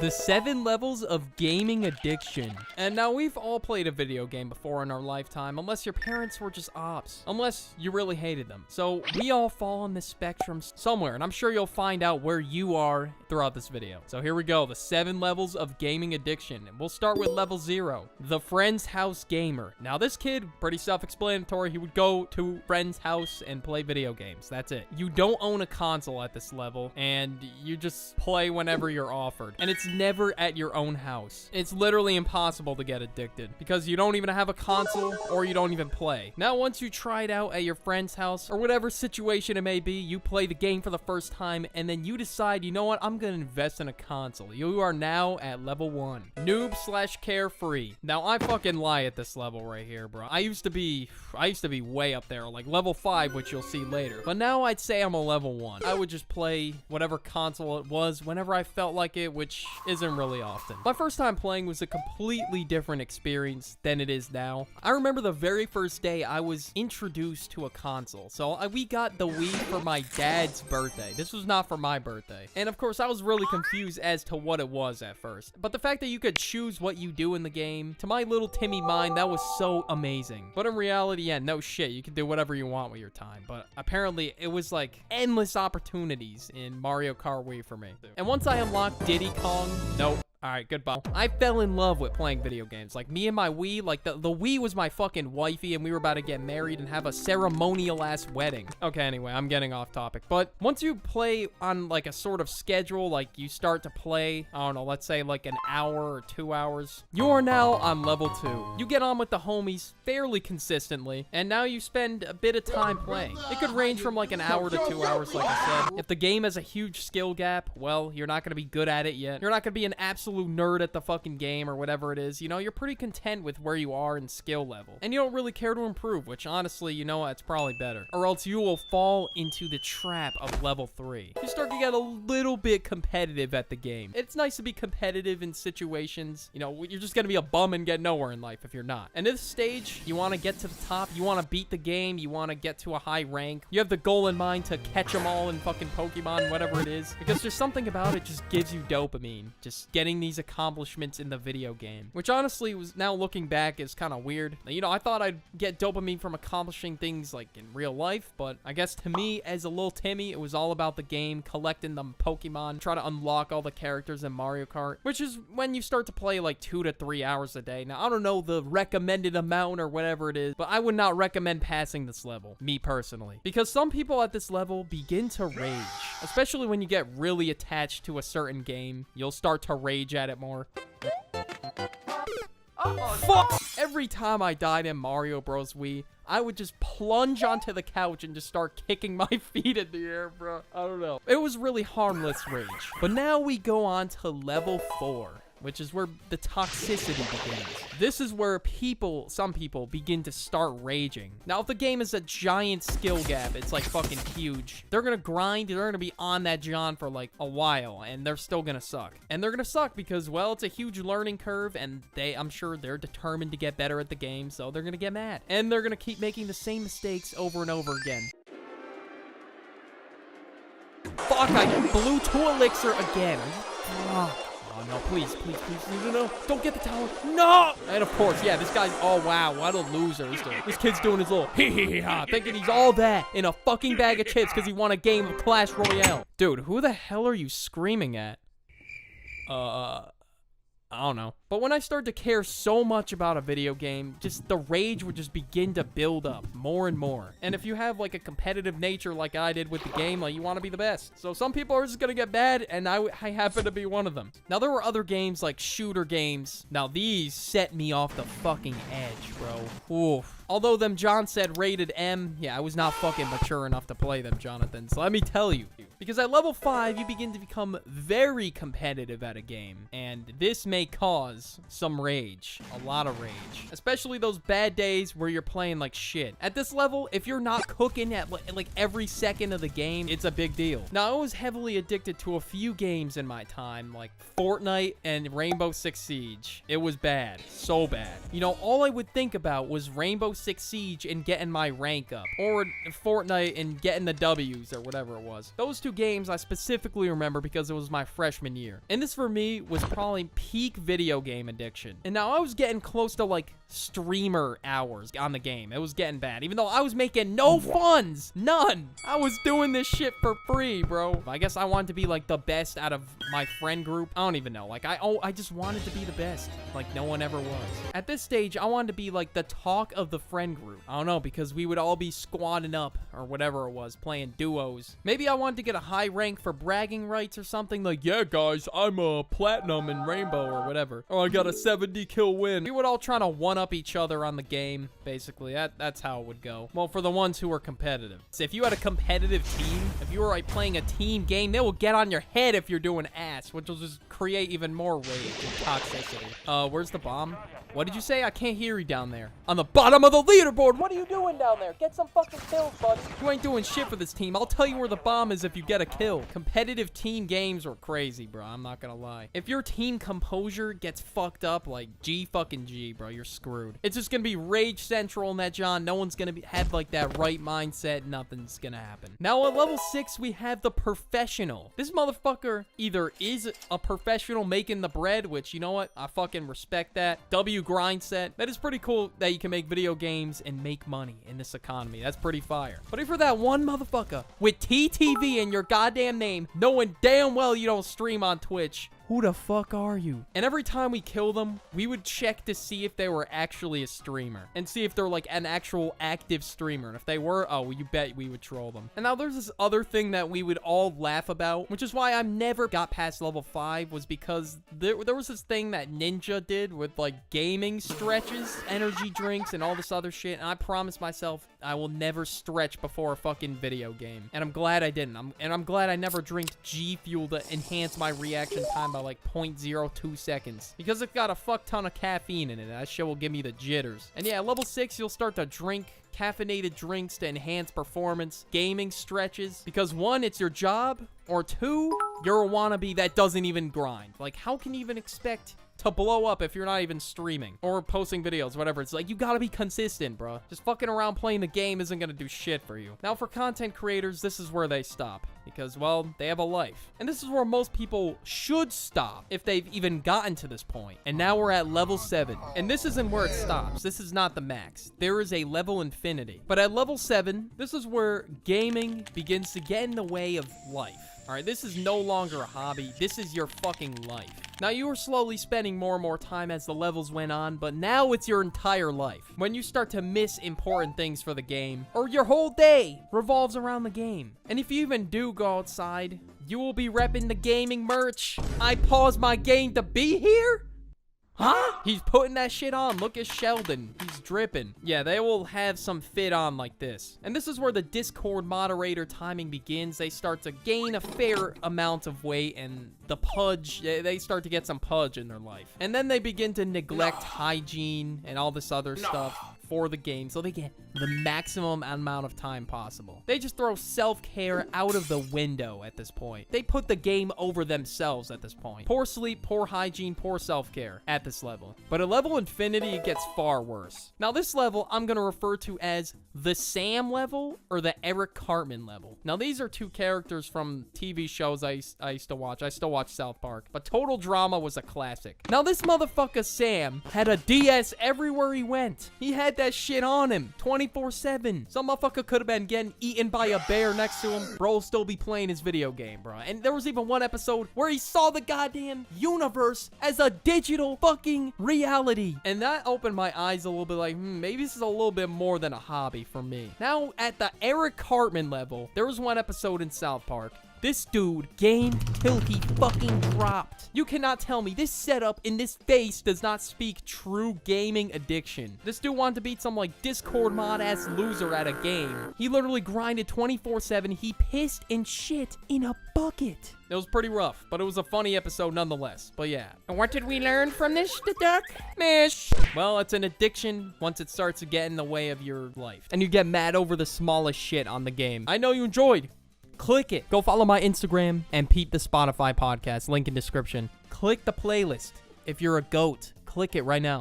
The 7 levels of gaming addiction. And now we've all played a video game before in our lifetime, unless your parents were just ops, unless you really hated them. So we all fall on this spectrum somewhere, and I'm sure you'll find out where you are throughout this video. So here we go, the 7 levels of gaming addiction. And we'll start with level 0, the friend's house gamer. Now this kid, pretty self-explanatory, he would go to friend's house and play video games. That's it. You don't own a console at this level, and you just play whenever you're offered. And it's never at your own house. It's literally impossible to get addicted because you don't even have a console or you don't even play. Now, once you try it out at your friend's house or whatever situation it may be, you play the game for the first time and then you decide, you know what, I'm gonna invest in a console. You are now at level 1. Noob / carefree. Now, I fucking lie at this level right here, bro. I used to be way up there, like level 5, which you'll see later. But now I'd say I'm a level 1. I would just play whatever console it was whenever I felt like it, which isn't really often. My first time playing was a completely different experience than it is now. I remember the very first day I was introduced to a console. So we got the Wii for my dad's birthday. This was not for my birthday. And of course, I was really confused as to what it was at first. But the fact that you could choose what you do in the game, to my little Timmy mind, that was so amazing. But in reality, yeah, no shit. You can do whatever you want with your time. But apparently, it was like endless opportunities in Mario Kart Wii for me. And once I unlocked Diddy Kong, nope. Alright, goodbye. I fell in love with playing video games. Like, me and my Wii, like, the Wii was my fucking wifey, and we were about to get married and have a ceremonial-ass wedding. Okay, anyway, I'm getting off topic. But once you play on, like, a sort of schedule, like, you start to play, I don't know, let's say, like, an hour or 2 hours, you are now on level 2. You get on with the homies fairly consistently, and now you spend a bit of time playing. It could range from, like, an hour to 2 hours, like I said. If the game has a huge skill gap, well, you're not gonna be good at it yet. You're not gonna be an absolute nerd at the fucking game or whatever it is. You know, you're pretty content with where you are in skill level. And you don't really care to improve, which honestly, you know what, it's probably better. Or else you will fall into the trap of level 3. You start to get a little bit competitive at the game. It's nice to be competitive in situations. You know, you're just gonna be a bum and get nowhere in life if you're not. And this stage, you want to get to the top. You want to beat the game. You want to get to a high rank. You have the goal in mind to catch them all in fucking Pokemon, whatever it is. Because there's something about it just gives you dopamine. Just getting these accomplishments in the video game, which honestly was, now looking back, is kind of weird. You know, I thought I'd get dopamine from accomplishing things like in real life, but I guess to me as a little Timmy, it was all about the game, collecting them Pokemon, try to unlock all the characters in Mario Kart, which is when you start to play like 2 to 3 hours a day. Now, I don't know the recommended amount or whatever it is, but I would not recommend passing this level, me personally, because some people at this level begin to rage, especially when you get really attached to a certain game. You'll start to rage at it more. Fuck! Every time I died in Mario Bros. Wii, I would just plunge onto the couch and just start kicking my feet in the air, bro. I don't know. It was really harmless rage. But now we go on to level 4, which is where the toxicity begins. This is where some people begin to start raging. Now, if the game is a giant skill gap, it's like fucking huge. They're gonna grind, they're gonna be on that John for like a while, and they're still gonna suck. And they're gonna suck because, well, it's a huge learning curve, and I'm sure they're determined to get better at the game, so they're gonna get mad. And they're gonna keep making the same mistakes over and over again. Fuck, I blew 2 elixir again. Fuck. Oh, no, please, please, please, no, don't get the tower, no! And of course, yeah, this guy's, oh, wow, what a loser. This kid's doing his little hee-hee-ha, thinking he's all that in a fucking bag of chips because he won a game of Clash Royale. Dude, who the hell are you screaming at? I don't know. But when I started to care so much about a video game, just the rage would just begin to build up more and more. And if you have like a competitive nature like I did with the game, like you want to be the best. So some people are just gonna get bad, and I happen to be one of them. Now there were other games like shooter games. Now these set me off the fucking edge, bro. Oof. Although them John said rated M, yeah, I was not fucking mature enough to play them, Jonathan. So let me tell you. Because at level 5, you begin to become very competitive at a game. And this may cause some rage. A lot of rage. Especially those bad days where you're playing like shit. At this level, if you're not cooking at like every second of the game, it's a big deal. Now, I was heavily addicted to a few games in my time, like Fortnite and Rainbow Six Siege. It was bad. So bad. You know, all I would think about was Rainbow Six Siege and getting my rank up, or Fortnite and getting the W's or whatever it was. Those two games I specifically remember because it was my freshman year. And this for me was probably peak video game addiction. And now I was getting close to like streamer hours on the game. It was getting bad, even though I was making no funds, none. I was doing this shit for free, bro. I guess I wanted to be like the best out of my friend group. I don't even know. Like I just wanted to be the best, like no one ever was. At this stage, I wanted to be like the talk of the friend group. I don't know, because we would all be squatting up or whatever it was, playing duos. Maybe I wanted to get a high rank for bragging rights or something, like, yeah guys, I'm a platinum in Rainbow or whatever. Or I got a 70 kill win. We would all try to one up each other on the game, basically. That's how it would go. Well, for the ones who were competitive. So if you had a competitive team, if you were like playing a team game, they will get on your head if you're doing ass, which will just create even more rage and toxicity. Where's the bomb? What did you say? I can't hear you down there. On the bottom of the leaderboard. What are you doing down there? Get some fucking kills, buddy. You ain't doing shit for this team. I'll tell you where the bomb is if you get a kill. Competitive team games were crazy, bro. I'm not gonna lie. If your team composure gets fucked up, like G, bro, you're screwed. It's just gonna be rage central in that, John. No one's gonna have like that right mindset. Nothing's gonna happen. Now at level 6, we have the professional. This motherfucker either is a professional making the bread, which, you know what? I fucking respect that. Grind set. That is pretty cool that you can make video games and make money in this economy. That's pretty fire. But if you're that one motherfucker with TTV in your goddamn name, knowing damn well you don't stream on Twitch, who the fuck are you? And every time we kill them, we would check to see if they were actually a streamer and see if they're like an actual active streamer. And if they were, oh, you bet we would troll them. And now there's this other thing that we would all laugh about, which is why I never got past level 5, was because there was this thing that Ninja did with like gaming stretches, energy drinks, and all this other shit. And I promised myself I will never stretch before a fucking video game. And I'm glad I didn't. I'm glad I never drank G Fuel to enhance my reaction time by like 0.02 seconds, because it's got a fuck ton of caffeine in it. That shit will give me the jitters. And yeah, level 6, you'll start to drink caffeinated drinks to enhance performance, gaming stretches, because 1, it's your job, or 2, you're a wannabe that doesn't even grind. Like, how can you even expect to blow up if you're not even streaming or posting videos, whatever? It's like, you gotta be consistent, bro. Just fucking around playing the game isn't gonna do shit for you. Now, for content creators, this is where they stop, because, well, they have a life. And this is where most people should stop if they've even gotten to this point. And now we're at level 7. And this isn't where it stops. This is not the max. There is a level infinity. But at level 7, this is where gaming begins to get in the way of life. All right, this is no longer a hobby. This is your fucking life. Now, you were slowly spending more and more time as the levels went on, but now it's your entire life. When you start to miss important things for the game, or your whole day revolves around the game. And if you even do go outside, you will be repping the gaming merch. I paused my game to be here? Huh? He's putting that shit on. Look at Sheldon. He's dripping. Yeah, they will have some fit on like this. And this is where the Discord moderator timing begins. They start to gain a fair amount of weight, and the pudge, they start to get some pudge in their life. And then they begin to neglect hygiene and all this other stuff for the game, so they get the maximum amount of time possible. They just throw self-care out of the window at this point. They put the game over themselves at this point. Poor sleep, poor hygiene, poor self-care at this level. But at level infinity, it gets far worse. Now, this level I'm gonna refer to as the Sam level or the Eric Cartman level. Now, these are two characters from TV shows I used to watch. I still watch South Park, but Total Drama was a classic. Now, this motherfucker Sam had a DS everywhere he went. He had that shit on him 24/7. Some motherfucker could have been getting eaten by a bear next to him. Bro will still be playing his video game, bro. And there was even one episode where he saw the goddamn universe as a digital fucking reality. And that opened my eyes a little bit, like, maybe this is a little bit more than a hobby for me. Now, at the Eric Cartman level, there was one episode in South Park. This dude gamed till he fucking dropped. You cannot tell me this setup in this face does not speak true gaming addiction. This dude wanted to beat some like Discord mod ass loser at a game. He literally grinded 24/7. He pissed and shit in a bucket. It was pretty rough, but it was a funny episode nonetheless. But yeah. And what did we learn from this, the duck? Mish. Well, it's an addiction once it starts to get in the way of your life. And you get mad over the smallest shit on the game. I know you enjoyed. Click it. Go follow my Instagram and Pete the Spotify podcast. Link in description. Click the playlist. If you're a goat, click it right now.